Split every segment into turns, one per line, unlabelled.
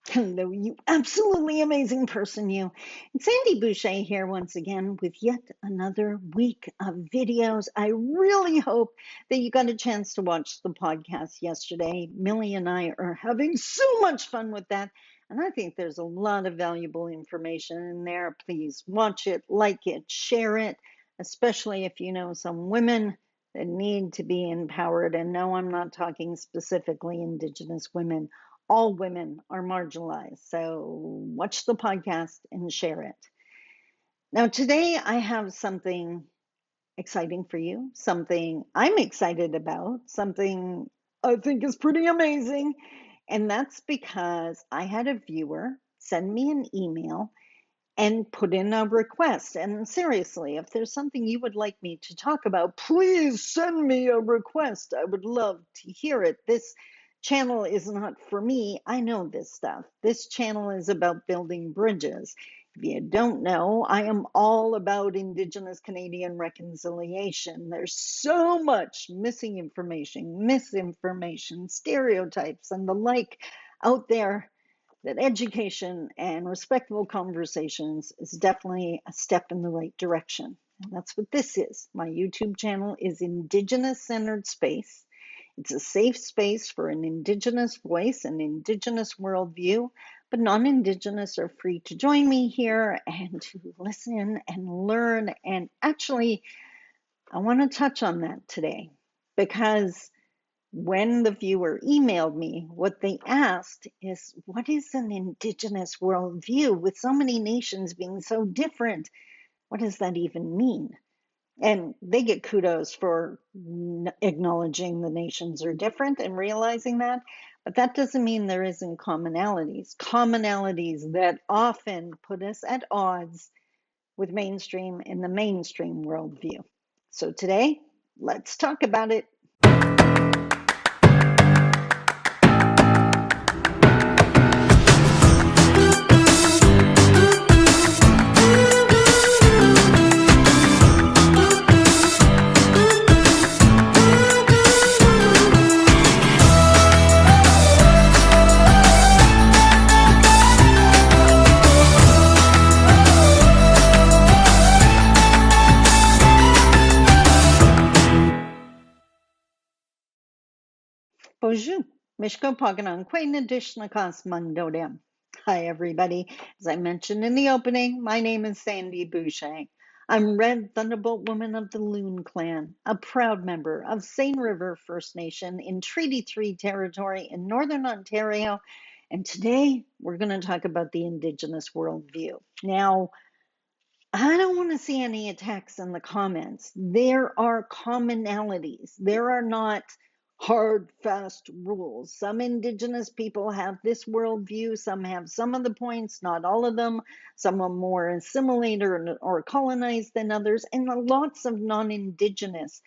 Hello, you absolutely amazing person, you. It's Sandy Boucher here once again with yet another week of videos. I really hope that you got a chance to watch the podcast yesterday. Millie and I are having so much fun with that, and I think there's a lot of valuable information in there. Please watch it, like it, share it, especially if you know some women that need to be empowered. And no, I'm not talking specifically Indigenous women. All women are marginalized. So watch the podcast and share it. Now, today I have something exciting for you, something I'm excited about, something I think is pretty amazing. And that's because I had a viewer send me an email and put in a request. And seriously, if there's something you would like me to talk about, please send me a request. I would love to hear it. This channel is not for me. I know this stuff. This channel is about building bridges. If you don't know, I am all about Indigenous Canadian reconciliation. There's so much missing information, misinformation, stereotypes, and the like out there that education and respectful conversations is definitely a step in the right direction. And that's what this is. My YouTube channel is Indigenous Centered Space. It's a safe space for an Indigenous voice, an Indigenous worldview, but non-Indigenous are free to join me here and to listen and learn. And actually, I want to touch on that today because when the viewer emailed me, what they asked is, what is an Indigenous worldview? With so many nations being so different, what does that even mean? And they get kudos for acknowledging the nations are different and realizing that. But that doesn't mean there isn't commonalities that often put us at odds with mainstream in the mainstream worldview. So today, let's talk about it. Bonjour. Mishko Paganon, Quainadishnakas Mundodem. Hi, everybody. As I mentioned in the opening, my name is Sandy Boucher. I'm Red Thunderbolt Woman of the Loon Clan, a proud member of Seine River First Nation in Treaty 3 territory in Northern Ontario. And today we're going to talk about the Indigenous worldview. Now, I don't want to see any attacks in the comments. There are commonalities. There are not hard, fast rules. Some Indigenous people have this worldview. Some have some of the points, not all of them. Some are more assimilated or colonized than others. And lots of non-Indigenous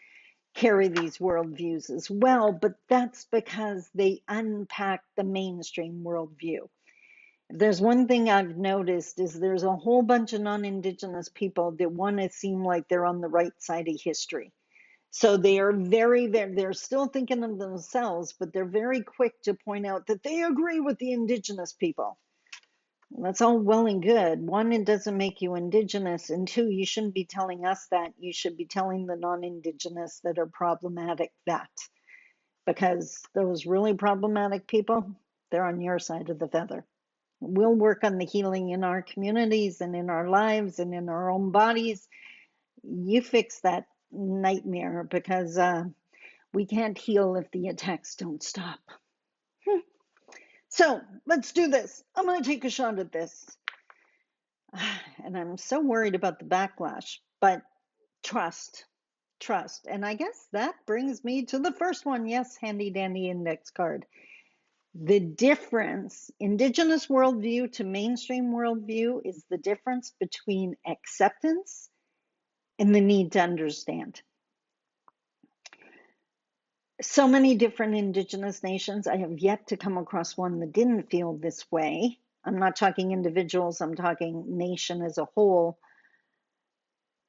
carry these worldviews as well. But that's because they unpack the mainstream worldview. If there's one thing I've noticed is there's a whole bunch of non-Indigenous people that want to seem like they're on the right side of history. So they are they're still thinking of themselves, but they're very quick to point out that they agree with the Indigenous people. That's all well and good. One, it doesn't make you Indigenous. And two, you shouldn't be telling us that. You should be telling the non-Indigenous that are problematic that. Because those really problematic people, they're on your side of the feather. We'll work on the healing in our communities and in our lives and in our own bodies. You fix that nightmare because we can't heal if the attacks don't stop. So let's do this. I'm going to take a shot at this. And I'm so worried about the backlash, but trust. And I guess that brings me to the first one. Yes, handy dandy index card. The difference, Indigenous worldview to mainstream worldview, is the difference between acceptance and the need to understand. So many different Indigenous nations, I have yet to come across one that didn't feel this way. I'm not talking individuals, I'm talking nation as a whole.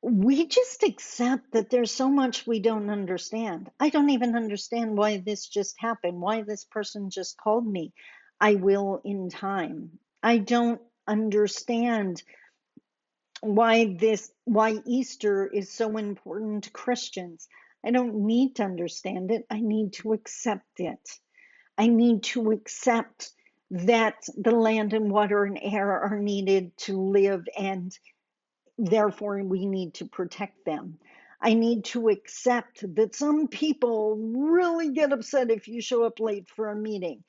We just accept that there's so much we don't understand. I don't even understand why this just happened, why this person just called me. I will in time. I don't understand why Easter is so important to Christians. I don't need to understand it. I need to accept it. I need to accept that the land and water and air are needed to live, and therefore we need to protect them. I need to accept that some people really get upset if you show up late for a meeting.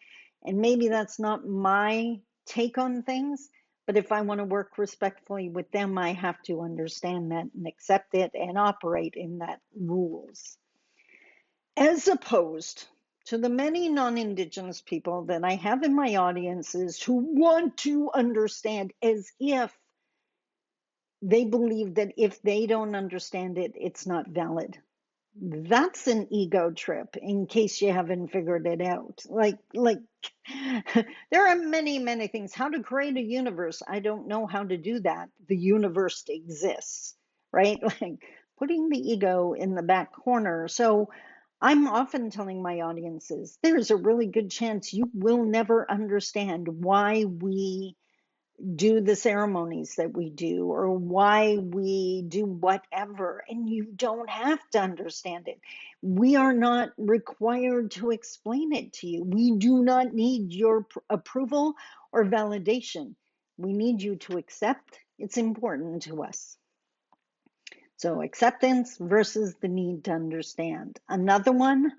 And maybe that's not my take on things, but if I want to work respectfully with them, I have to understand that and accept it and operate in that rules. As opposed to the many non-Indigenous people that I have in my audiences who want to understand as if they believe that if they don't understand it, it's not valid. That's an ego trip, in case you haven't figured it out. Like there are many, many things. How to create a universe. I don't know how to do that. The universe exists, right? Like putting the ego in the back corner. So I'm often telling my audiences, there's a really good chance you will never understand why we do the ceremonies that we do or why we do whatever, and you don't have to understand it. We are not required to explain it to you. We do not need your approval or validation. We need you to accept it's important to us. So acceptance versus the need to understand. Another one,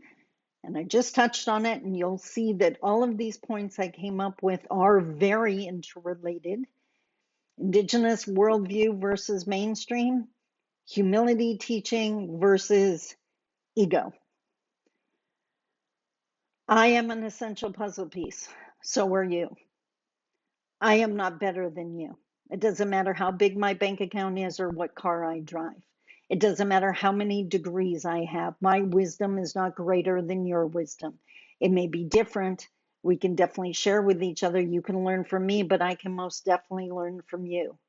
and I just touched on it, and you'll see that all of these points I came up with are very interrelated. Indigenous worldview versus mainstream, humility teaching versus ego. I am an essential puzzle piece. So are you. I am not better than you. It doesn't matter how big my bank account is or what car I drive. It doesn't matter how many degrees I have. My wisdom is not greater than your wisdom. It may be different. We can definitely share with each other. You can learn from me, but I can most definitely learn from you.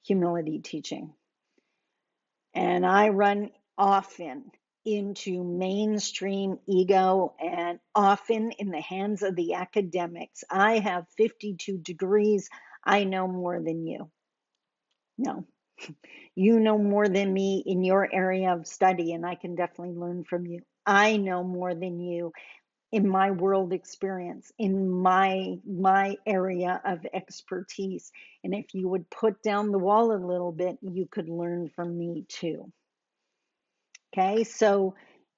Humility teaching. And I run often into mainstream ego and often in the hands of the academics. I have 52 degrees. I know more than you. No, you know more than me in your area of study, and I can definitely learn from you. I know more than you in my world experience, in my area of expertise. And if you would put down the wall a little bit, you could learn from me too. Okay, so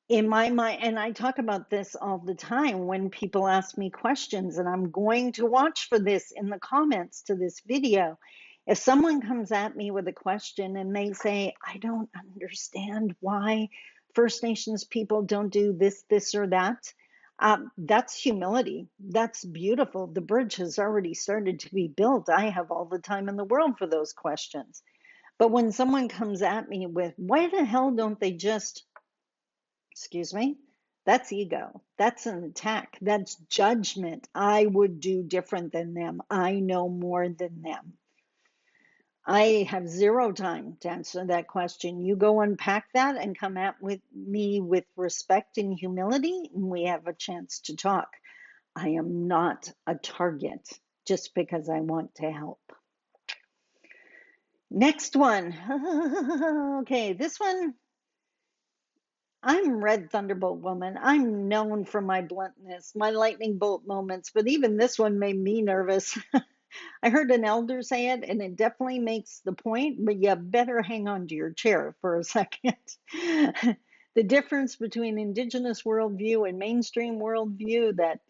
in my mind, and I talk about this all the time when people ask me questions, and I'm going to watch for this in the comments to this video. If someone comes at me with a question and they say, I don't understand why First Nations people don't do this, or that, that's humility. That's beautiful. The bridge has already started to be built. I have all the time in the world for those questions. But when someone comes at me with, why the hell don't they just, excuse me, that's ego. That's an attack. That's judgment. I would do different than them. I know more than them. I have zero time to answer that question. You go unpack that and come at with me with respect and humility, and we have a chance to talk. I am not a target just because I want to help. Next one. Okay, this one. I'm Red Thunderbolt Woman. I'm known for my bluntness, my lightning bolt moments, but even this one made me nervous. I heard an elder say it, and it definitely makes the point, but you better hang on to your chair for a second. The difference between Indigenous worldview and mainstream worldview, that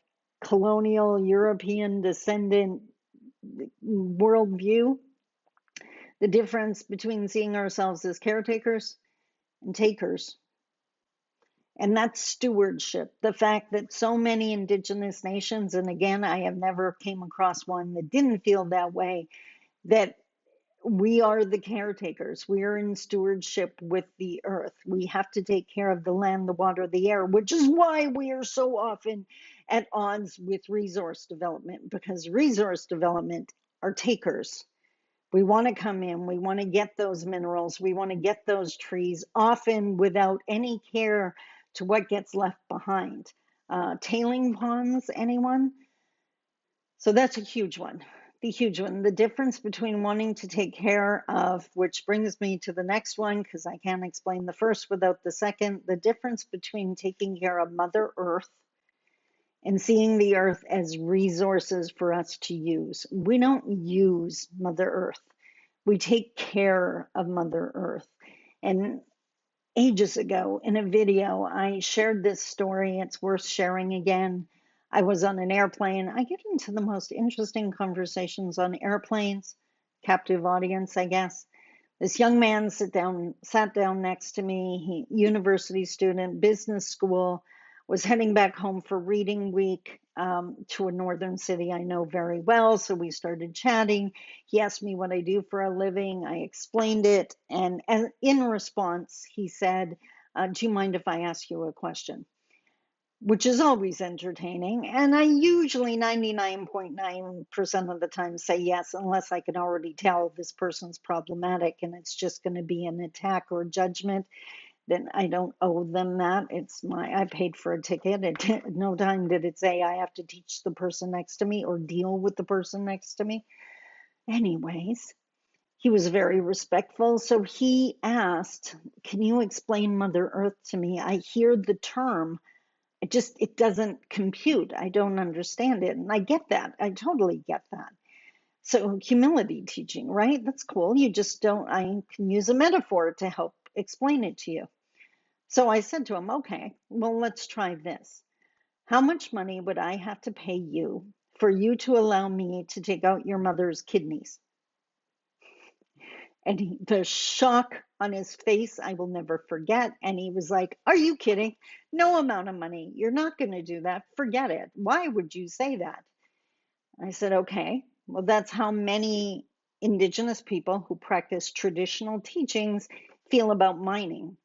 colonial European descendant worldview, the difference between seeing ourselves as caretakers and takers. And that's stewardship. The fact that so many indigenous nations, and again, I have never came across one that didn't feel that way, that we are the caretakers. We are in stewardship with the earth. We have to take care of the land, the water, the air, which is why we are so often at odds with resource development, because resource development are takers. We want to come in, we want to get those minerals, we want to get those trees, often without any care to what gets left behind. Tailing ponds, anyone? So that's a huge one. The huge one. The difference between wanting to take care of, which brings me to the next one, because I can't explain the first without the second. The difference between taking care of Mother Earth and seeing the earth as resources for us to use. We don't use Mother Earth. We take care of Mother Earth. And ages ago in a video, I shared this story. It's worth sharing again. I was on an airplane. I get into the most interesting conversations on airplanes, captive audience, I guess. This young man sat down next to me, university student, business school, was heading back home for reading week to a northern city I know very well. So we started chatting. He asked me what I do for a living. I explained it. And in response, he said, do you mind if I ask you a question? Which is always entertaining. And I usually 99.9% of the time say yes, unless I can already tell this person's problematic and it's just going to be an attack or judgment. Then I don't owe them that. I paid for a ticket. At no time did it say I have to teach the person next to me or deal with the person next to me. Anyways, he was very respectful. So he asked, can you explain Mother Earth to me? I hear the term, it doesn't compute. I don't understand it. And I get that. I totally get that. So humility teaching, right? That's cool. You just don't, I can use a metaphor to help explain it to you. So I said to him, okay, well, let's try this. How much money would I have to pay you for you to allow me to take out your mother's kidneys? And the shock on his face, I will never forget. And he was like, are you kidding? No amount of money. You're not going to do that. Forget it. Why would you say that? I said, okay, well, that's how many Indigenous people who practice traditional teachings feel about mining.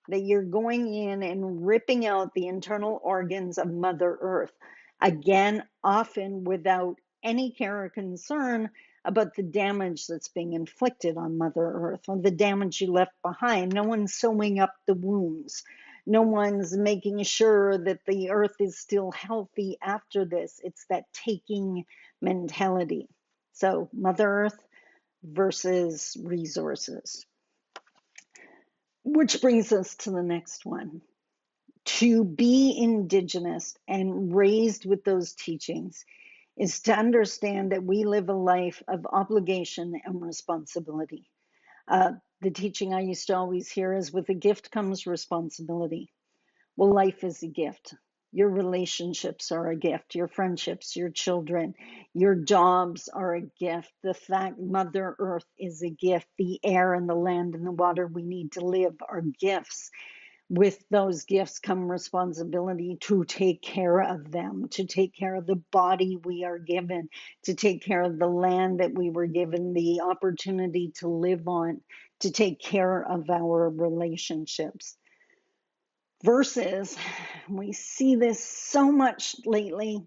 That you're going in and ripping out the internal organs of Mother Earth. Again, often without any care or concern about the damage that's being inflicted on Mother Earth or the damage you left behind. No one's sewing up the wounds. No one's making sure that the earth is still healthy after this. It's that taking mentality. So, Mother Earth versus resources. Which brings us to the next one. To be Indigenous and raised with those teachings is to understand that we live a life of obligation and responsibility. The teaching I used to always hear is with a gift comes responsibility. Well, life is a gift. Your relationships are a gift. Your friendships, your children, your jobs are a gift. The fact Mother Earth is a gift. The air and the land and the water we need to live are gifts. With those gifts come responsibility to take care of them, to take care of the body we are given, to take care of the land that we were given the opportunity to live on, to take care of our relationships. Versus, we see this so much lately,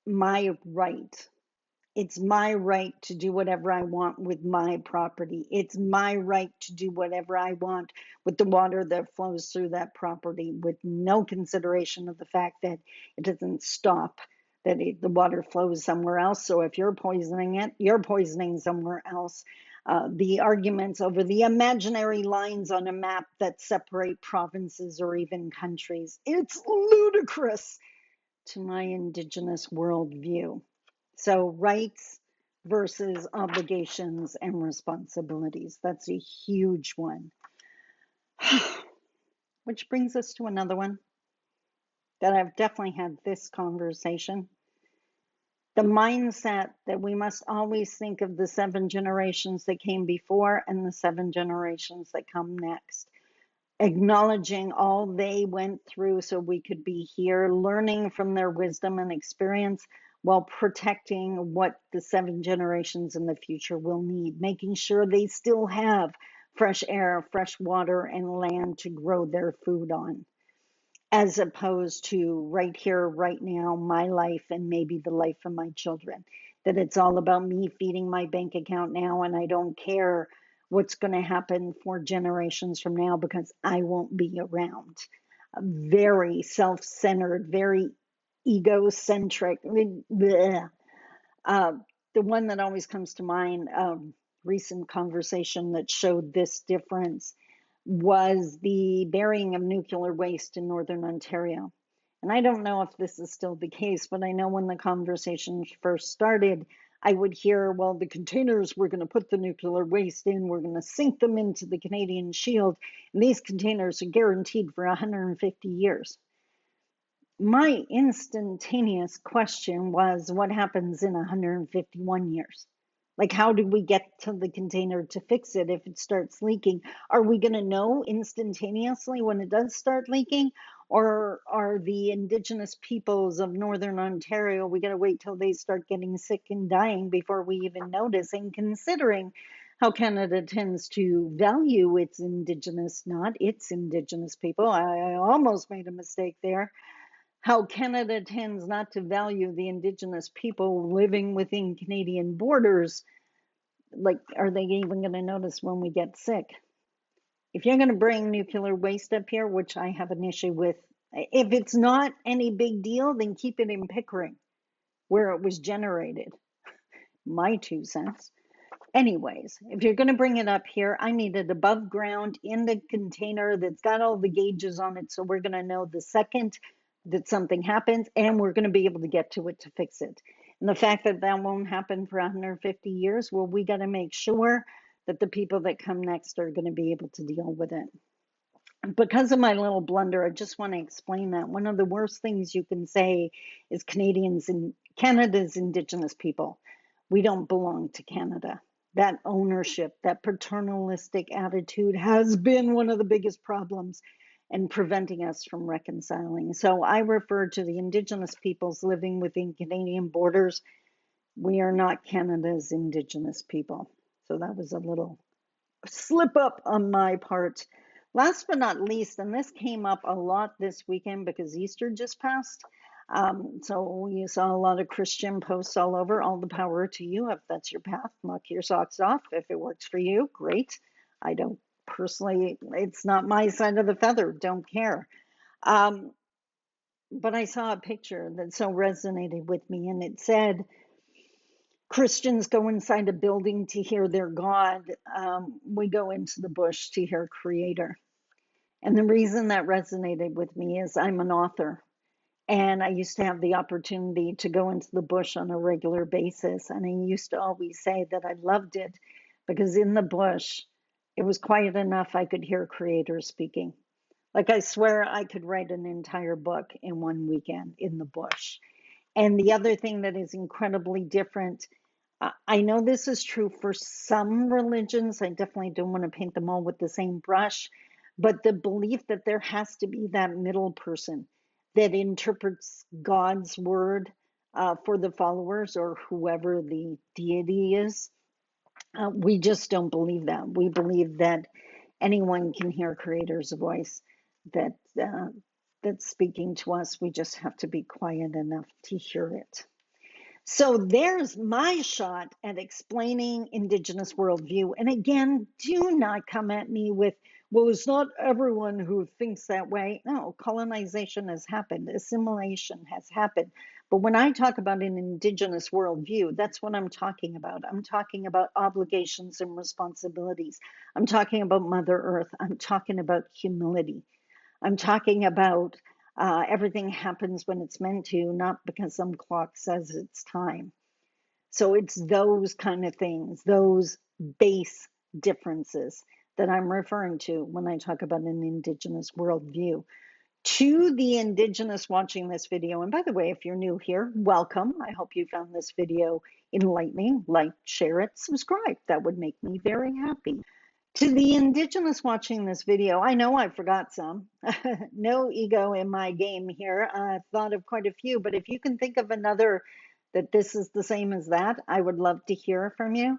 my right. It's my right to do whatever I want with my property. It's my right to do whatever I want with the water that flows through that property with no consideration of the fact that it doesn't stop, that the water flows somewhere else. So if you're poisoning it, you're poisoning somewhere else. The arguments over the imaginary lines on a map that separate provinces or even countries, it's ludicrous to my Indigenous worldview. So rights versus obligations and responsibilities. That's a huge one. Which brings us to another one that I've definitely had this conversation. The mindset that we must always think of the 7 generations that came before and the 7 generations that come next. Acknowledging all they went through so we could be here, learning from their wisdom and experience while protecting what the 7 generations in the future will need, making sure they still have fresh air, fresh water, and land to grow their food on, as opposed to right here, right now, my life and maybe the life of my children. That it's all about me feeding my bank account now, and I don't care what's going to happen 4 generations from now because I won't be around. Very self-centered, very egocentric. Bleh. Uh, the one that always comes to mind, recent conversation that showed this difference, was the burying of nuclear waste in Northern Ontario. And I don't know if this is still the case, but I know when the conversation first started, I would hear, well, the containers we're going to put the nuclear waste in, we're going to sink them into the Canadian Shield, and these containers are guaranteed for 150 years. My instantaneous question was, what happens in 151 years? Like, how do we get to the container to fix it if it starts leaking? Are we going to know instantaneously when it does start leaking? Or are the Indigenous peoples of Northern Ontario, we got to wait till they start getting sick and dying before we even notice? And considering how Canada tends to value its Indigenous, not its Indigenous people, I almost made a mistake there. How Canada tends not to value the Indigenous people living within Canadian borders. Like, are they even going to notice when we get sick? If you're going to bring nuclear waste up here, which I have an issue with, if it's not any big deal, then keep it in Pickering, where it was generated. My 2 cents. Anyways, if you're going to bring it up here, I need it above ground in the container that's got all the gauges on it. So we're going to know the second that something happens, and we're going to be able to get to it to fix it. And the fact that that won't happen for 150 years, well, we got to make sure that the people that come next are going to be able to deal with it. Because of my little blunder, I just want to explain that one of the worst things you can say is Canadians and Canada's Indigenous people. We don't belong to Canada. That ownership, that paternalistic attitude has been one of the biggest problems and preventing us from reconciling. So I refer to the Indigenous peoples living within Canadian borders. We are not Canada's Indigenous people. So that was a little slip up on my part. Last but not least, and this came up a lot this weekend because Easter just passed. So you saw a lot of Christian posts all over. All the power to you if that's your path. Knock your socks off. If it works for you, great. I don't personally, it's not my side of the feather. Don't care. Um, but I saw a picture that so resonated with me, and it said, Christians go inside a building to hear their God. We go into the bush to hear Creator. And the reason that resonated with me is I'm an author. And I used to have the opportunity to go into the bush on a regular basis. And I used to always say that I loved it because in the bush, it was quiet enough I could hear Creator speaking. Like, I swear I could write an entire book in one weekend in the bush. And the other thing that is incredibly different, I know this is true for some religions. I definitely don't want to paint them all with the same brush, but the belief that there has to be that middle person that interprets God's word for the followers or whoever the deity is, we just don't believe that. We believe that anyone can hear Creator's voice, that that's speaking to us. We just have to be quiet enough to hear it. So there's my shot at explaining Indigenous worldview. And again, do not come at me with, well, it's not everyone who thinks that way. No, colonization has happened, assimilation has happened. But when I talk about an Indigenous worldview, that's what I'm talking about. I'm talking about obligations and responsibilities. I'm talking about Mother Earth. I'm talking about humility. I'm talking about everything happens when it's meant to, not because some clock says it's time. So it's those kind of things, those base differences that I'm referring to when I talk about an Indigenous worldview. To the Indigenous watching this video, and by the way, if you're new here, welcome. I hope you found this video enlightening. Like, share it, subscribe. That would make me very happy. To the Indigenous watching this video, I know I forgot some. No ego in my game here. I've thought of quite a few, but if you can think of another that this is the same as that, I would love to hear from you.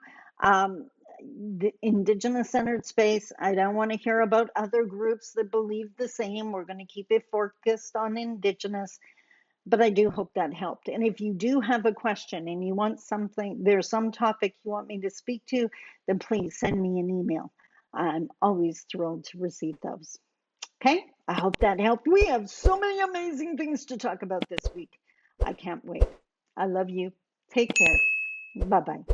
The Indigenous centered space, I don't want to hear about other groups that believe the same. We're going to keep it focused on Indigenous, but I do hope that helped. And if you do have a question and you want something, there's some topic you want me to speak to, then please send me an email. I'm always thrilled to receive those. Okay, I hope that helped. We have so many amazing things to talk about this week. I can't wait. I love you. Take care. Bye bye.